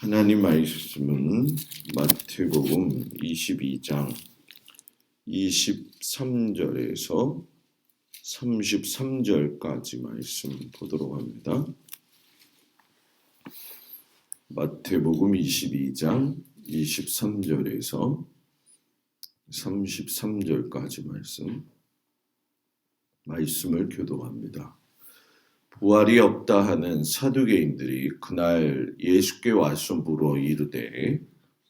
하나님 말씀은 마태복음 22장 23절에서 33절까지 말씀 보도록 합니다. 마태복음 22장 23절에서 33절까지 말씀을 교독합니다. 부활이 없다 하는 사두개인들이 그날 예수께 와서 물어 이르되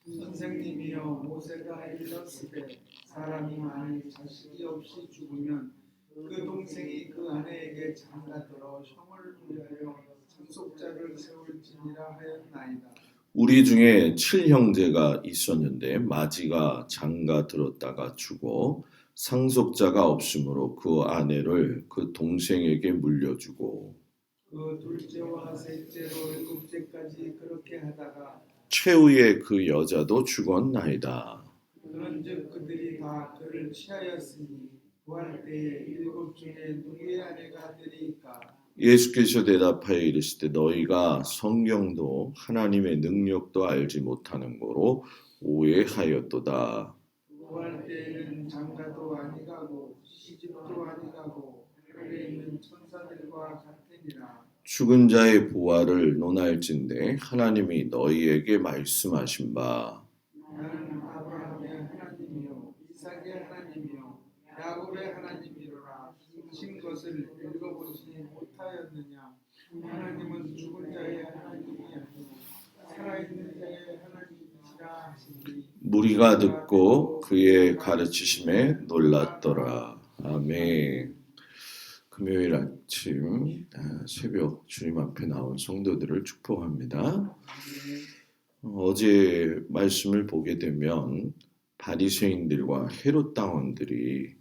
선생님이여, 모세가 일렀으되 사람이 만일 자식이 없이 죽으면 그 동생이 그 아내에게 장가들어 형을 위하여 상속자를 세울지니라 하였나이다. 우리 중에 7형제가 있었는데 마지가 장가 들었다가 죽어 상속자가 없으므로 그 아내를 그 동생에게 물려주고 그 둘째와 셋째로 일곱째까지 그렇게 하다가 최후에 그 여자도 죽었나이다. 그런즉 그들이 다 그를 취하였으니 부활 때에 일곱 중에 누구의 아내가 되리이까? 예수께서 대답하여 이르시되 너희가 성경도 하나님의 능력도 알지 못하는 거로 오해하였도다. 부활 때에는 장가도 아니가고 시집도 아니가고 하늘에 있는 천사들과 같으니라. 죽은 자의 부활을 논할진대 하나님이 너희에게 말씀하신 바 나는 아브라함의 하나님이요 이삭의 하나님이요 야곱의 하나님이로라 하신 것을 읽어보지 못하였느냐? 하나님은 죽은 자의 하나님이 아니요 살아있는 자의 하나님이시라 하시니 무리가 듣고 그의 가르치심에 놀랐더라. 아멘. 금요일 아침 새벽 주님 앞에 나온 성도들을 축복합니다. 어제 말씀을 보게 되면 바리새인들과 헤롯 당원들이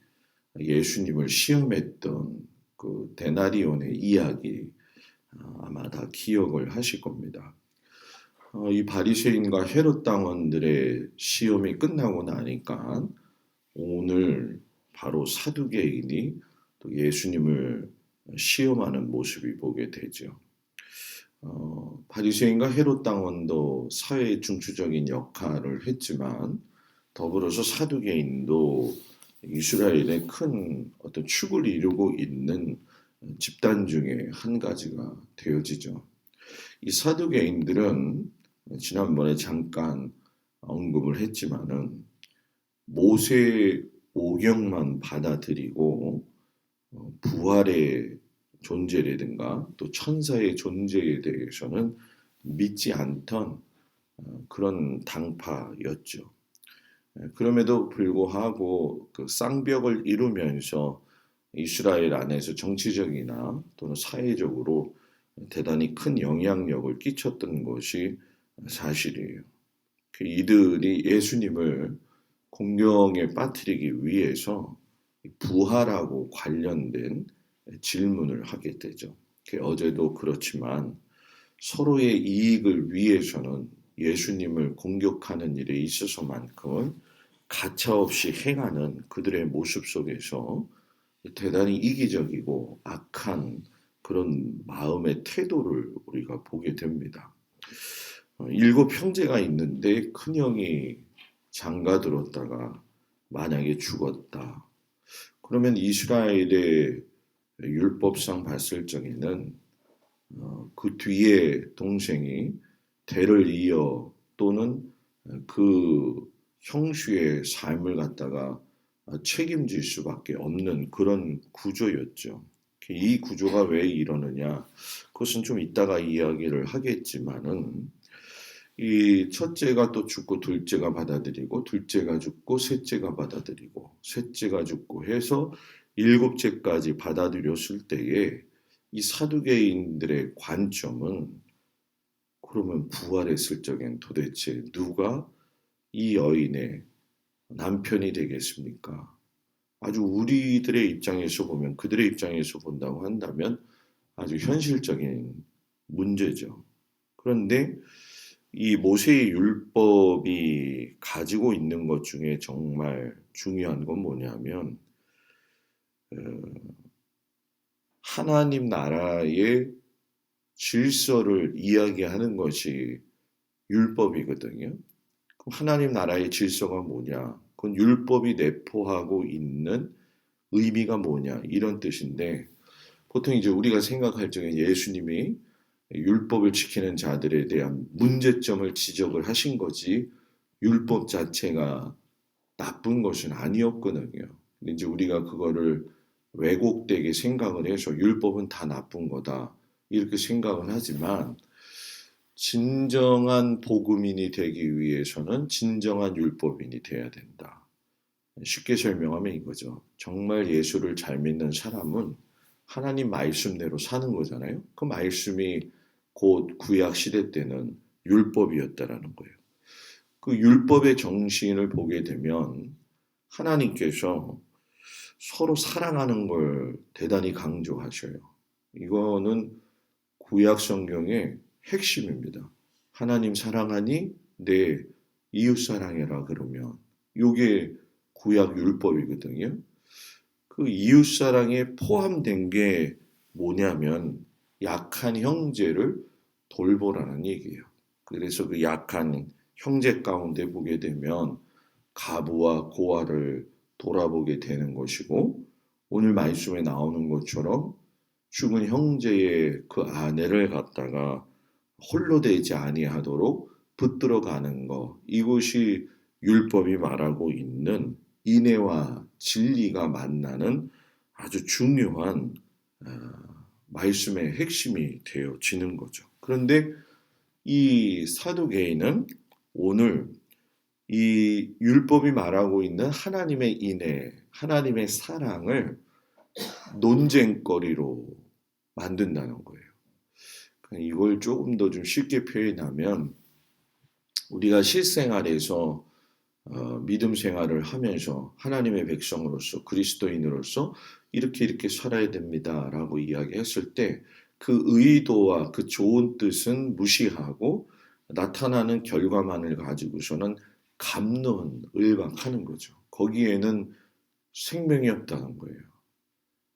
예수님을 시험했던 그 데나리온의 이야기 아마 다 기억을 하실 겁니다. 이 바리새인과 헤롯 당원들의 시험이 끝나고 나니까 오늘 바로 사두개인이 또 예수님을 시험하는 모습이 보게 되죠. 바리새인과 헤롯 당원도 사회의 중추적인 역할을 했지만 더불어서 사두개인도 이스라엘의 큰 어떤 축을 이루고 있는 집단 중에 한 가지가 되어지죠. 이 사두개인들은 지난번에 잠깐 언급을 했지만은 모세 오경만 받아들이고 부활의 존재라든가 또 천사의 존재에 대해서는 믿지 않던 그런 당파였죠. 그럼에도 불구하고 그 쌍벽을 이루면서 이스라엘 안에서 정치적이나 또는 사회적으로 대단히 큰 영향력을 끼쳤던 것이 사실이에요. 이들이 예수님을 공경에 빠뜨리기 위해서 부활하고 관련된 질문을 하게 되죠. 어제도 그렇지만 서로의 이익을 위해서는 예수님을 공격하는 일에 있어서만큼은 가차없이 행하는 그들의 모습 속에서 대단히 이기적이고 악한 그런 마음의 태도를 우리가 보게 됩니다. 7 형제가 있는데 큰형이 장가 들었다가 만약에 죽었다. 그러면 이스라엘의 율법상 봤을 적에는 그 뒤에 동생이 대를 이어 또는 그 형수의 삶을 갖다가 책임질 수밖에 없는 그런 구조였죠. 이 구조가 왜 이러느냐? 그것은 좀 이따가 이야기를 하겠지만은 이 첫째가 또 죽고 둘째가 받아들이고 둘째가 죽고 셋째가 받아들이고 셋째가 죽고 해서 일곱째까지 받아들였을 때에 이 사두개인들의 관점은 그러면 부활했을 적엔 도대체 누가 이 여인의 남편이 되겠습니까? 아주 우리들의 입장에서 보면 그들의 입장에서 본다고 한다면 아주 현실적인 문제죠. 그런데 이 모세의 율법이 가지고 있는 것 중에 정말 중요한 건 뭐냐면 하나님 나라의 질서를 이야기하는 것이 율법이거든요. 그럼 하나님 나라의 질서가 뭐냐? 그건 율법이 내포하고 있는 의미가 뭐냐? 이런 뜻인데 보통 이제 우리가 생각할 적에 예수님이 율법을 지키는 자들에 대한 문제점을 지적을 하신 거지 율법 자체가 나쁜 것은 아니었거든요. 근데 이제 우리가 그거를 왜곡되게 생각을 해서 율법은 다 나쁜 거다. 이렇게 생각을 하지만 진정한 복음인이 되기 위해서는 진정한 율법인이 돼야 된다. 쉽게 설명하면 이거죠. 정말 예수를 잘 믿는 사람은 하나님 말씀대로 사는 거잖아요. 그 말씀이 곧 구약 시대 때는 율법이었다라는 거예요. 그 율법의 정신을 보게 되면 하나님께서 서로 사랑하는 걸 대단히 강조하셔요. 이거는 구약 성경의 핵심입니다. 하나님 사랑하니 내 이웃 사랑해라 그러면 이게 구약 율법이거든요. 그 이웃 사랑에 포함된 게 뭐냐면 약한 형제를 돌보라는 얘기예요. 그래서 그 약한 형제 가운데 보게 되면 가부와 고아를 돌아보게 되는 것이고 오늘 말씀에 나오는 것처럼 죽은 형제의 그 아내를 갖다가 홀로 되지 아니하도록 붙들어 가는 것 이것이 율법이 말하고 있는 인애와 진리가 만나는 아주 중요한 말씀의 핵심이 되어지는 거죠. 그런데 이 사두개인은 오늘 이 율법이 말하고 있는 하나님의 인애, 하나님의 사랑을 논쟁거리로 만든다는 거예요. 이걸 조금 더 좀 쉽게 표현하면 우리가 실생활에서 믿음 생활을 하면서 하나님의 백성으로서 그리스도인으로서 이렇게 살아야 됩니다라고 이야기했을 때 그 의도와 그 좋은 뜻은 무시하고 나타나는 결과만을 가지고서는 감론, 을박하는 거죠. 거기에는 생명이 없다는 거예요.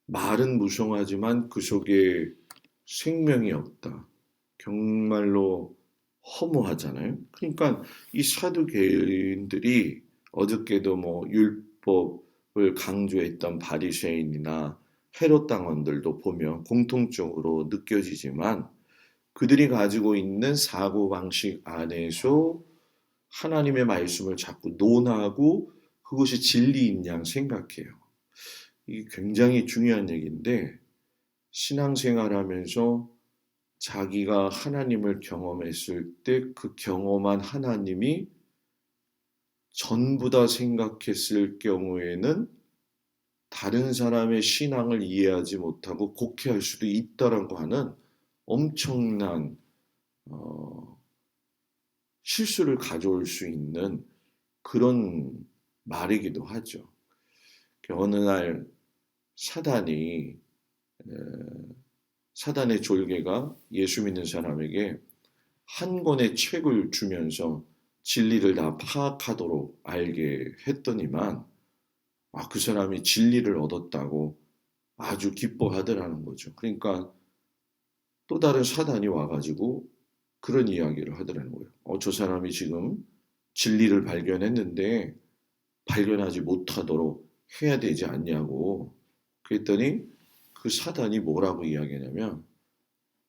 말은 무성하지만 그 속에 생명이 없다. 정말로 허무하잖아요. 그러니까 이 사두개인들이 어저께도 뭐 율법을 강조했던 바리새인이나 헤롯 당원들도 보면 공통적으로 느껴지지만 그들이 가지고 있는 사고방식 안에서 하나님의 말씀을 자꾸 논하고 그것이 진리인 양 생각해요. 이게 굉장히 중요한 얘기인데 신앙생활하면서 자기가 하나님을 경험했을 때 그 경험한 하나님이 전부다 생각했을 경우에는 다른 사람의 신앙을 이해하지 못하고 곡해할 수도 있다라고 하는 엄청난 실수를 가져올 수 있는 그런 말이기도 하죠. 어느 날 사단이 사단의 졸개가 예수 믿는 사람에게 한 권의 책을 주면서 진리를 다 파악하도록 알게 했더니만 그 사람이 진리를 얻었다고 아주 기뻐하더라는 거죠. 그러니까 또 다른 사단이 와가지고 그런 이야기를 하더라는 거예요. 저 사람이 지금 진리를 발견했는데 발견하지 못하도록 해야 되지 않냐고. 그랬더니 그 사단이 뭐라고 이야기하냐면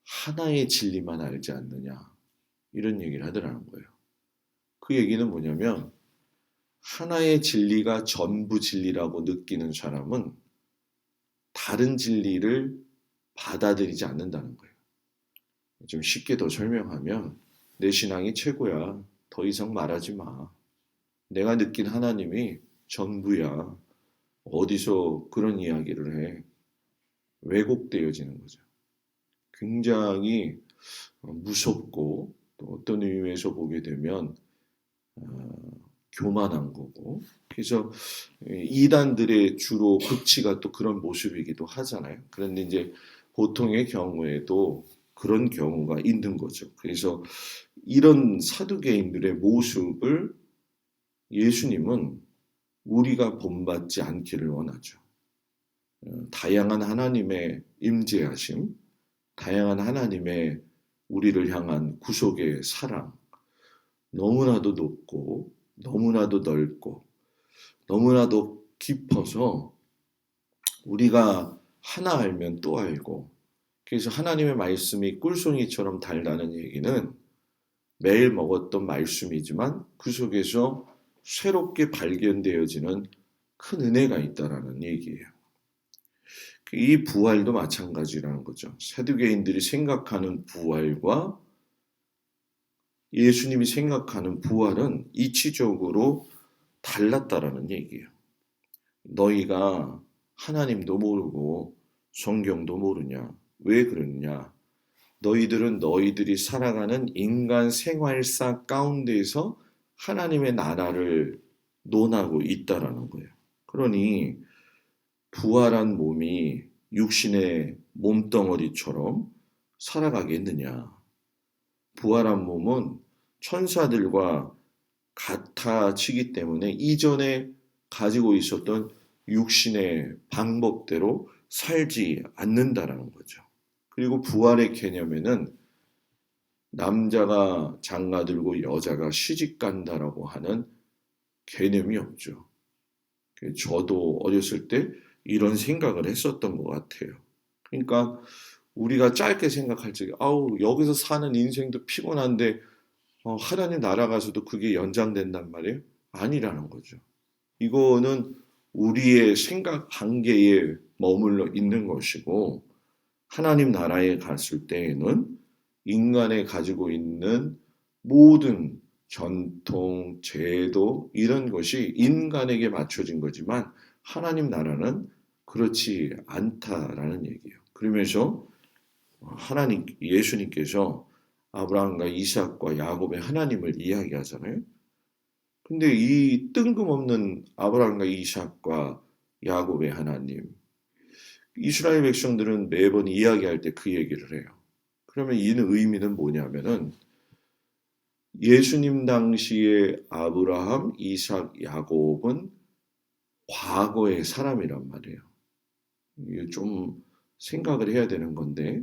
하나의 진리만 알지 않느냐 이런 얘기를 하더라는 거예요. 그 얘기는 뭐냐면 하나의 진리가 전부 진리라고 느끼는 사람은 다른 진리를 받아들이지 않는다는 거예요. 좀 쉽게 더 설명하면 내 신앙이 최고야. 더 이상 말하지 마. 내가 느낀 하나님이 전부야. 어디서 그런 이야기를 해. 왜곡되어지는 거죠. 굉장히 무섭고 또 어떤 의미에서 보게 되면 교만한 거고 그래서 이단들의 주로 극치가 또 그런 모습이기도 하잖아요. 그런데 이제 보통의 경우에도 그런 경우가 있는 거죠. 그래서 이런 사두개인들의 모습을 예수님은 우리가 본받지 않기를 원하죠. 다양한 하나님의 임재하심, 다양한 하나님의 우리를 향한 구속의 사랑, 너무나도 높고 너무나도 넓고 너무나도 깊어서 우리가 하나 알면 또 알고, 그래서 하나님의 말씀이 꿀송이처럼 달다는 얘기는 매일 먹었던 말씀이지만 그 속에서 새롭게 발견되어지는 큰 은혜가 있다라는 얘기예요. 이 부활도 마찬가지라는 거죠. 사두개인들이 생각하는 부활과 예수님이 생각하는 부활은 이치적으로 달랐다라는 얘기예요. 너희가 하나님도 모르고 성경도 모르냐? 왜 그러느냐? 너희들은 너희들이 살아가는 인간 생활사 가운데에서 하나님의 나라를 논하고 있다라는 거예요. 그러니 부활한 몸이 육신의 몸덩어리처럼 살아가겠느냐? 부활한 몸은 천사들과 같아지기 때문에 이전에 가지고 있었던 육신의 방법대로 살지 않는다라는 거죠. 그리고 부활의 개념에는 남자가 장가들고 여자가 시집간다라고 하는 개념이 없죠. 저도 어렸을 때 이런 생각을 했었던 것 같아요. 그러니까 우리가 짧게 생각할 적에 아우 여기서 사는 인생도 피곤한데 하나님 나라 가서도 그게 연장된단 말이에요? 아니라는 거죠. 이거는 우리의 생각 한계에 머물러 있는 것이고 하나님 나라에 갔을 때에는 인간이 가지고 있는 모든 전통, 제도 이런 것이 인간에게 맞춰진 거지만 하나님 나라는 그렇지 않다라는 얘기예요. 그러면서 하나님 예수님께서 아브라함과 이삭과 야곱의 하나님을 이야기하잖아요. 근데 이 뜬금없는 아브라함과 이삭과 야곱의 하나님, 이스라엘 백성들은 매번 이야기할 때 그 얘기를 해요. 그러면 이 의미는 뭐냐면은 예수님 당시에 아브라함, 이삭, 야곱은 과거의 사람이란 말이에요. 이게 좀 생각을 해야 되는 건데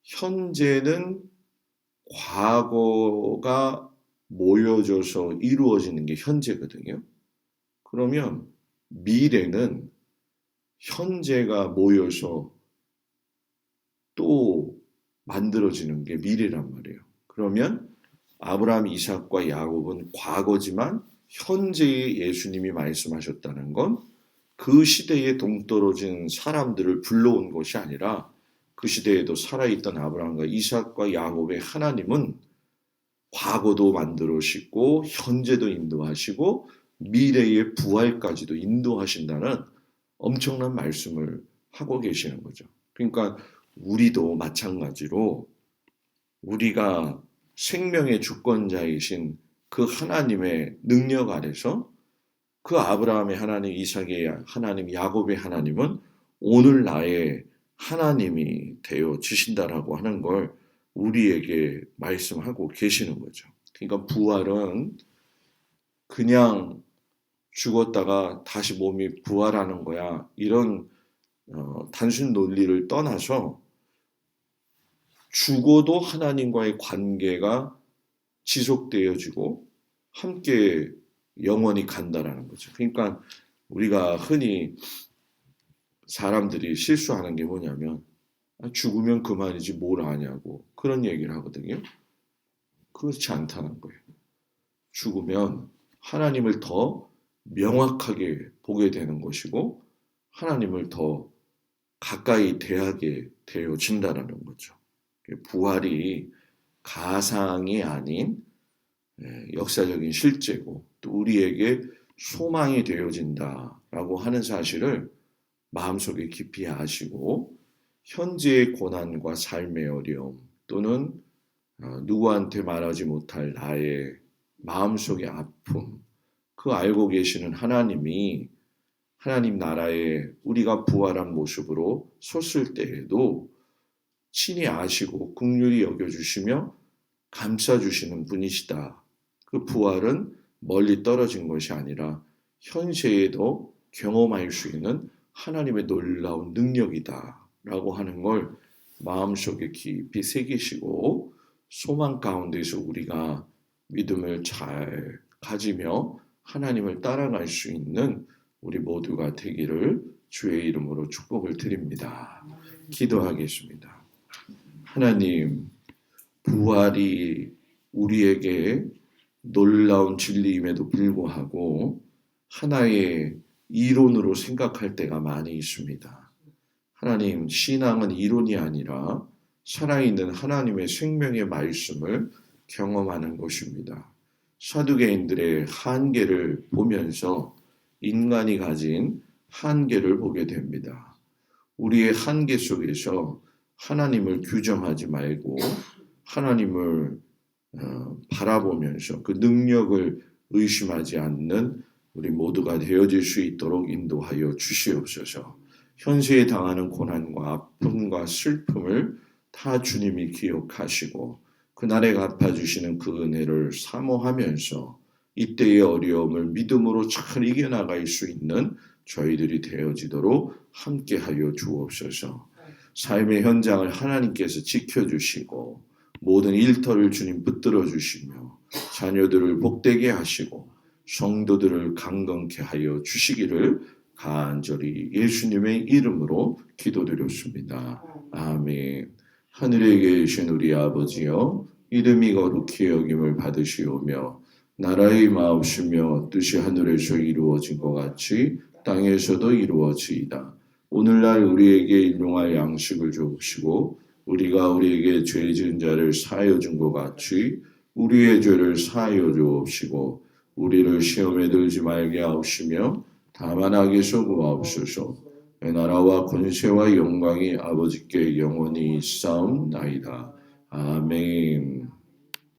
현재는 과거가 모여져서 이루어지는 게 현재거든요. 그러면 미래는 현재가 모여서 또 만들어지는 게 미래란 말이에요. 그러면 아브라함, 이삭과 야곱은 과거지만 현재의 예수님이 말씀하셨다는 건 그 시대에 동떨어진 사람들을 불러온 것이 아니라 그 시대에도 살아있던 아브라함과 이삭과 야곱의 하나님은 과거도 만들어시고 현재도 인도하시고 미래의 부활까지도 인도하신다는 엄청난 말씀을 하고 계시는 거죠. 그러니까 우리도 마찬가지로 우리가 생명의 주권자이신 그 하나님의 능력 아래서 그 아브라함의 하나님, 이삭의 하나님, 야곱의 하나님은 오늘 나의 하나님이 되어 주신다라고 하는 걸 우리에게 말씀하고 계시는 거죠. 그러니까 부활은 그냥 죽었다가 다시 몸이 부활하는 거야. 이런 단순 논리를 떠나서 죽어도 하나님과의 관계가 지속되어지고 함께 영원히 간다라는 거죠. 그러니까 우리가 흔히 사람들이 실수하는 게 뭐냐면 죽으면 그만이지 뭘 아냐고 그런 얘기를 하거든요. 그렇지 않다는 거예요. 죽으면 하나님을 더 명확하게 보게 되는 것이고 하나님을 더 가까이 대하게 되어진다라는 거죠. 부활이 가상이 아닌 역사적인 실제고 또 우리에게 소망이 되어진다라고 하는 사실을 마음속에 깊이 아시고 현재의 고난과 삶의 어려움 또는 누구한테 말하지 못할 나의 마음속의 아픔 그 알고 계시는 하나님이 하나님 나라에 우리가 부활한 모습으로 섰을 때에도 친히 아시고 긍휼히 여겨주시며 감싸주시는 분이시다. 그 부활은 멀리 떨어진 것이 아니라 현세에도 경험할 수 있는 하나님의 놀라운 능력이다. 라고 하는 걸 마음속에 깊이 새기시고 소망 가운데서 우리가 믿음을 잘 가지며 하나님을 따라갈 수 있는 우리 모두가 되기를 주의 이름으로 축복을 드립니다. 기도하겠습니다. 하나님, 부활이 우리에게 놀라운 진리임에도 불구하고 하나의 이론으로 생각할 때가 많이 있습니다. 하나님, 신앙은 이론이 아니라 살아있는 하나님의 생명의 말씀을 경험하는 것입니다. 사두개인들의 한계를 보면서 인간이 가진 한계를 보게 됩니다. 우리의 한계 속에서 하나님을 규정하지 말고 하나님을 바라보면서 그 능력을 의심하지 않는 우리 모두가 되어질 수 있도록 인도하여 주시옵소서. 현세에 당하는 고난과 아픔과 슬픔을 다 주님이 기억하시고 그날에 갚아주시는 그 은혜를 사모하면서 이때의 어려움을 믿음으로 잘 이겨나갈 수 있는 저희들이 되어지도록 함께하여 주옵소서. 삶의 현장을 하나님께서 지켜주시고 모든 일터를 주님 붙들어 주시며 자녀들을 복되게 하시고 성도들을 강건케 하여 주시기를 간절히 예수님의 이름으로 기도드렸습니다. 아멘. 하늘에 계신 우리 아버지여, 이름이 거룩히 여김을 받으시오며 나라의 마옵시며 뜻이 하늘에서 이루어진 것 같이 땅에서도 이루어지이다. 오늘날 우리에게 일용할 양식을 주옵시고 우리가 우리에게 죄 지은 자를 사하여 준 것 같이 우리의 죄를 사하여 주옵시고 우리를 시험에 들지 말게 하옵시며 다만 악에서 구하옵소서. 나라와 권세와 영광이 아버지께 영원히 있사옵나이다. 아멘.